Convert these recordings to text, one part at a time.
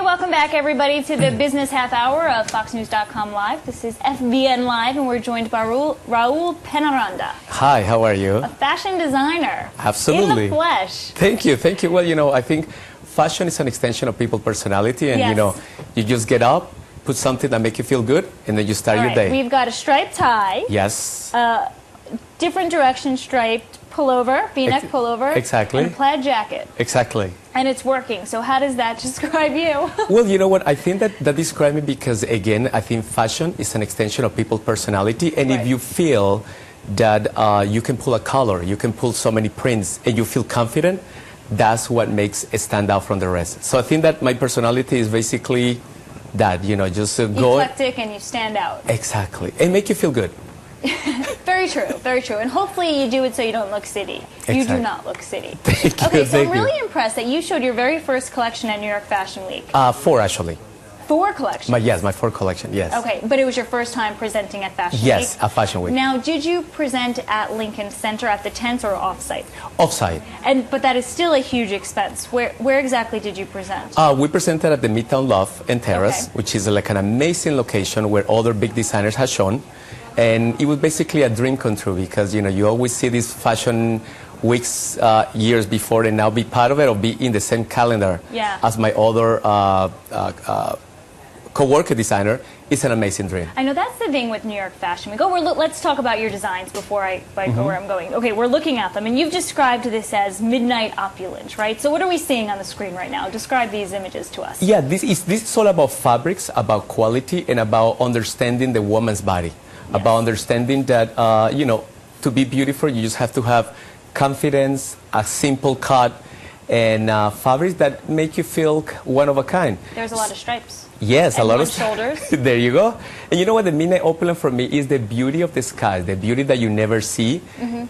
welcome back, everybody, to the Business Half Hour of FoxNews.com Live. This is FBN Live, and we're joined by Raul Peñaranda. Hi, how are you? A fashion designer. Absolutely. In the flesh. Thank you, thank you. Well, you know, I think fashion is an extension of people's personality, and, yes. you know, you just get up, put something that makes you feel good, and then you start your day. We've got a striped tie. Yes. Different direction striped pullover, V-neck pullover. Exactly. And a plaid jacket. Exactly. And it's working. So how does that describe you? Well, you know what? I think that describes me because, again, I think fashion is an extension of people's personality. And right. if you feel that you can pull a color, you can pull so many prints, and you feel confident, that's what makes it stand out from the rest. So I think that my personality is basically that, you know, just go... Eclectic and you stand out. Exactly. And make you feel good. Very true, very true. And hopefully you do it so you don't look city. Exactly. You do not look city. Thank you. Okay, so thank I'm really you. impressed that you showed your very first collection at New York Fashion Week. 4, actually. 4 collections? Yes, my 4 collection, yes. Okay, but it was your first time presenting at Fashion Week? Yes, at Fashion Week. Now, did you present at Lincoln Center at the tents or off-site? Off-site. But that is still a huge expense. Where exactly did you present? We presented at the Midtown Loft and Terrace, okay. which is like an amazing location where other big designers have shown. And it was basically a dream come true because, you know, you always see these fashion weeks years before and now be part of it or be in the same calendar yeah. as my other co-worker designer. It's an amazing dream. I know that's the thing with New York Fashion Week. Let's talk about your designs before I go where I'm going. Okay, we're looking at them, and you've described this as midnight opulence, right? So what are we seeing on the screen right now? Describe these images to us. Yeah, this is all about fabrics, about quality, and about understanding the woman's body. Yes. About understanding that, you know, to be beautiful, you just have to have confidence, a simple cut, and fabrics that make you feel one of a kind. There's a lot of stripes. Yes, and a lot of shoulders. There you go. And you know what? The midnight opulence for me is the beauty of the sky, the beauty that you never see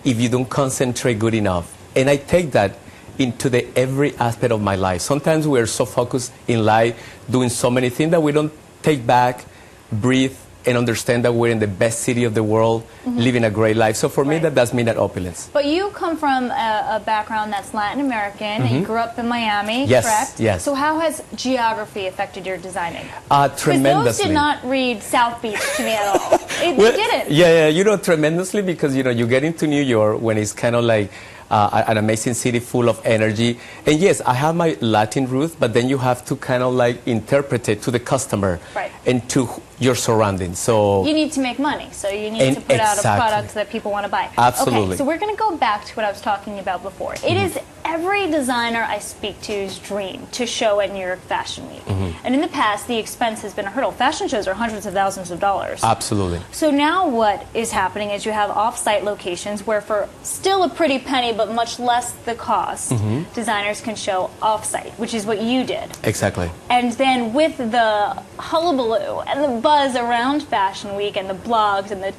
if you don't concentrate good enough. And I take that into every aspect of my life. Sometimes we are so focused in life, doing so many things that we don't take back, breathe, and understand that we're in the best city of the world, living a great life. So for me, that's midnight opulence. But you come from a background that's Latin American, and you grew up in Miami, yes, correct? Yes. So how has geography affected your designing? Tremendously. Because those did not read South Beach to me at all. They didn't. Yeah, you know, tremendously because, you know, you get into New York when it's kind of like an amazing city full of energy. And yes, I have my Latin roots, but then you have to kind of like interpret it to the customer and to your surroundings. So you need to make money, so you need to put out a product that people want to buy. Absolutely. Okay, so we're going to go back to what I was talking about before. It is every designer I speak to's dream to show at New York Fashion Week. And in the past, the expense has been a hurdle. Fashion shows are hundreds of thousands of dollars. Absolutely. So now what is happening is you have off-site locations where for still a pretty penny, but much less the cost, designers can show off-site, which is what you did. Exactly. And then with the hullabaloo and the buzz around Fashion Week and the blogs and the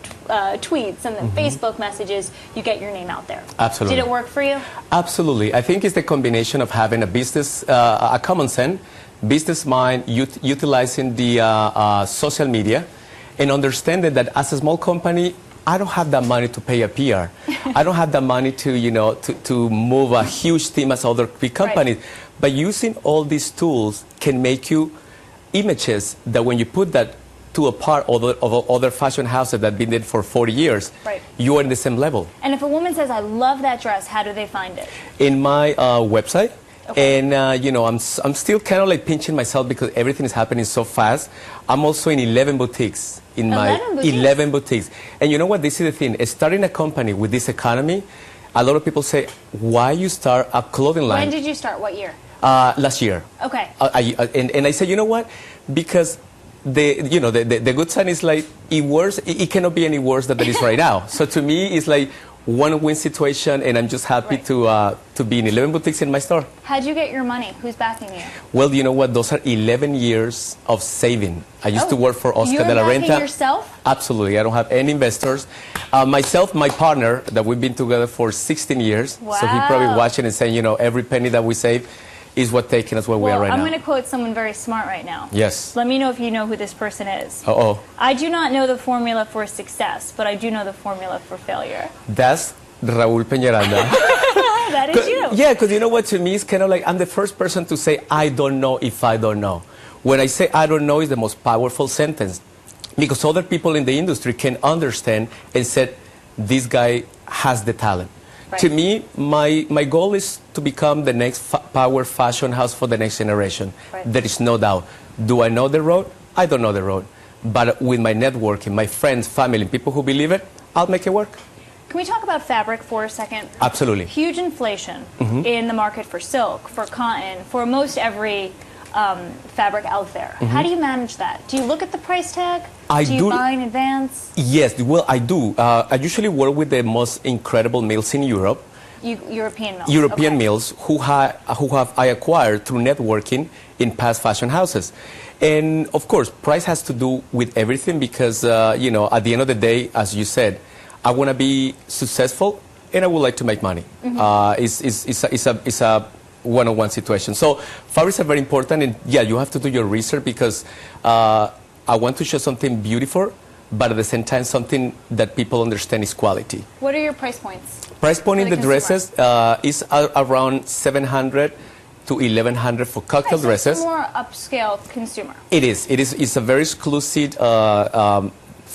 tweets and the Facebook messages, you get your name out there. Absolutely. Did it work for you? Absolutely. I think it's the combination of having a business, a common sense, business mind, utilizing the social media, and understanding that as a small company, I don't have that money to pay a PR. I don't have that money to, you know, to move a huge team as other big companies. Right. But using all these tools can make you images that when you put that to a part of other fashion houses that have been there for 40 years, you are in the same level. And if a woman says, I love that dress, how do they find it? In my website. Okay. And, you know, I'm still kind of like pinching myself because everything is happening so fast. I'm also in 11 boutiques. 11 boutiques. And you know what? This is the thing. Starting a company with this economy, a lot of people say, why you start a clothing line? When did you start? What year? Last year. Okay. And I said, you know what? Because the good sign is like it cannot be any worse than it is right now. So to me, it's like one-win situation, and I'm just happy to be in 11 boutiques in my store. How'd you get your money? Who's backing you? Well, you know what? Those are 11 years of saving. I used to work for Oscar de la Renta. You're backing yourself? Absolutely. I don't have any investors. Myself, my partner, that we've been together for 16 years. Wow. So he's probably watching and saying, you know, every penny that we save is what taking us where we are right now. I'm going to quote someone very smart right now. Yes. Let me know if you know who this person is. Uh-oh. I do not know the formula for success, but I do know the formula for failure. That's Raul Peñaranda. That is you. Yeah, because you know what, to me, it's kind of like I'm the first person to say, I don't know if I don't know. When I say I don't know is the most powerful sentence, because other people in the industry can understand and say, this guy has the talent. Right. To me, my goal is to become the next power fashion house for the next generation. Right. There is no doubt. Do I know the road? I don't know the road. But with my networking, my friends, family, people who believe it, I'll make it work. Can we talk about fabric for a second? Absolutely. Huge inflation in the market for silk, for cotton, for most every fabric out there. How do you manage that? Do you look at the price tag? Do you buy in advance? Yes, well, I do. I usually work with the most incredible mills in Europe. European mills? European mills who have I acquired through networking in past fashion houses. And of course, price has to do with everything because, you know, at the end of the day, as you said, I want to be successful and I would like to make money. It's a one-on-one situation. So fabrics are very important, and yeah, you have to do your research because I want to show something beautiful, but at the same time something that people understand is quality. What are your price points? Price point in the dresses is around 700 to 1100 for cocktail dresses. It's a more upscale consumer. It is. It's a very exclusive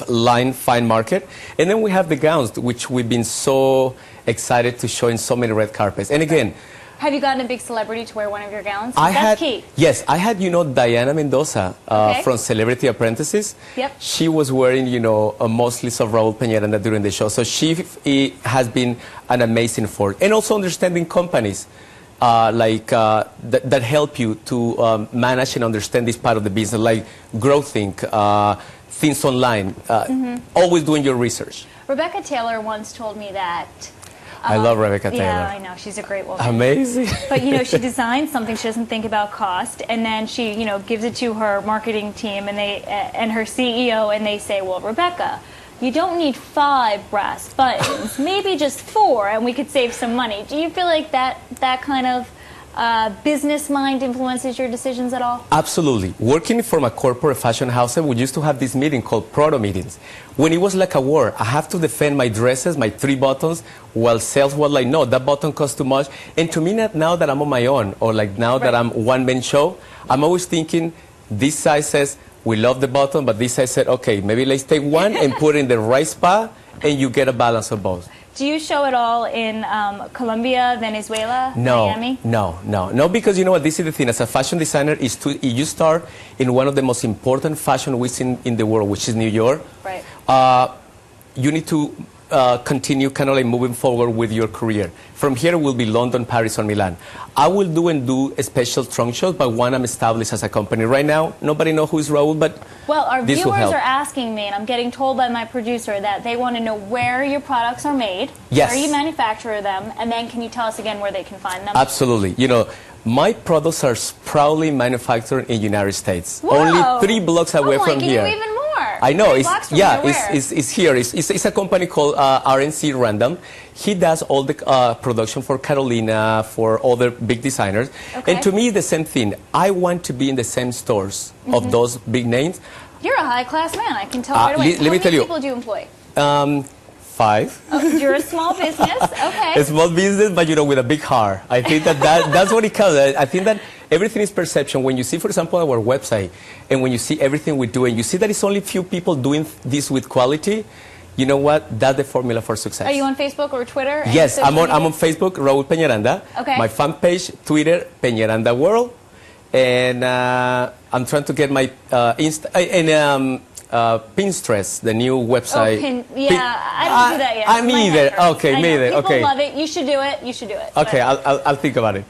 line, fine market. And then we have the gowns, which we've been so excited to show in so many red carpets. And again, have you gotten a big celebrity to wear one of your gowns? That's key. Yes, I had, you know, Diana Mendoza from Celebrity Apprentices. Yep. She was wearing, you know, mostly of Raul Peñaranda during the show. So she has been an amazing force. And also understanding companies that help you to manage and understand this part of the business, like growthing, things online, always doing your research. Rebecca Taylor once told me that I love Rebecca Taylor. Yeah, I know. She's a great woman. Amazing. But, you know, she designs something, she doesn't think about cost, and then she, you know, gives it to her marketing team and her CEO, and they say, well, Rebecca, you don't need 5 brass buttons, maybe just 4, and we could save some money. Do you feel like that kind of business mind influences your decisions at all? Absolutely. Working from a corporate fashion house, we used to have this meeting called proto meetings. When it was like a war, I have to defend my dresses, my 3 buttons, while sales was like, no, that button costs too much. And to me, now that I'm on my own, or like now that I'm one-man show, I'm always thinking, this size says, we love the button, but this size said, okay, maybe let's take one and put it in the right spot, and you get a balance of both. Do you show it all in Colombia, Venezuela, Miami? No, because you know what, this is the thing. As a fashion designer, you start in one of the most important fashion weeks in the world, which is New York. Right. You need to continue kind of like moving forward with your career. From here will be London, Paris, or Milan. I will do a special trunk shows, but one I'm established as a company. Right now, nobody knows who is Raul, but well, our this viewers are asking me, and I'm getting told by my producer that they want to know where your products are made, where you manufacture them, and then can you tell us again where they can find them? Absolutely. You know, my products are proudly manufactured in the United States. Whoa. Only 3 blocks away from here. Even more. I know. It's here. It's a company called RNC Random. He does all the production for Carolina, for other big designers. Okay. And to me, the same thing. I want to be in the same stores of those big names. You're a high-class man. I can tell right away. Let me tell you. How many people do you employ? 5. Oh, you're a small business? Okay. A small business, but you know, with a big heart. I think that's what it counts. I think that everything is perception. When you see, for example, our website, and when you see everything we do, and you see that it's only few people doing this with quality, you know what? That's the formula for success. Are you on Facebook or Twitter? Yes, I'm on Facebook, Raul Peñaranda. Okay. My fan page, Twitter, Peñaranda World. And I'm trying to get my Pinterest, the new website. I don't do that yet. I'm either. Okay, me either. People love it. You should do it. You should do it. Okay, I'll think about it.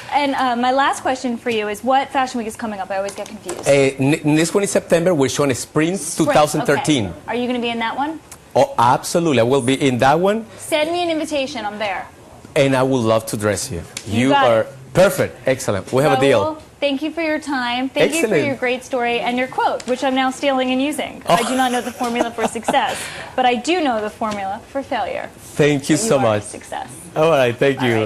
And my last question for you is, what fashion week is coming up? I always get confused. This one is September. We're showing Spring 2013. Okay. Are you going to be in that one? Oh, absolutely. I will be in that one. Send me an invitation. I'm there. And I would love to dress you. You are perfect. excellent. We have a deal. Thank you for your time. Thank you for your great story and your quote, which I'm now stealing and using. I do not know the formula for success, but I do know the formula for failure. Thank you so much. Success. All right. Thank you.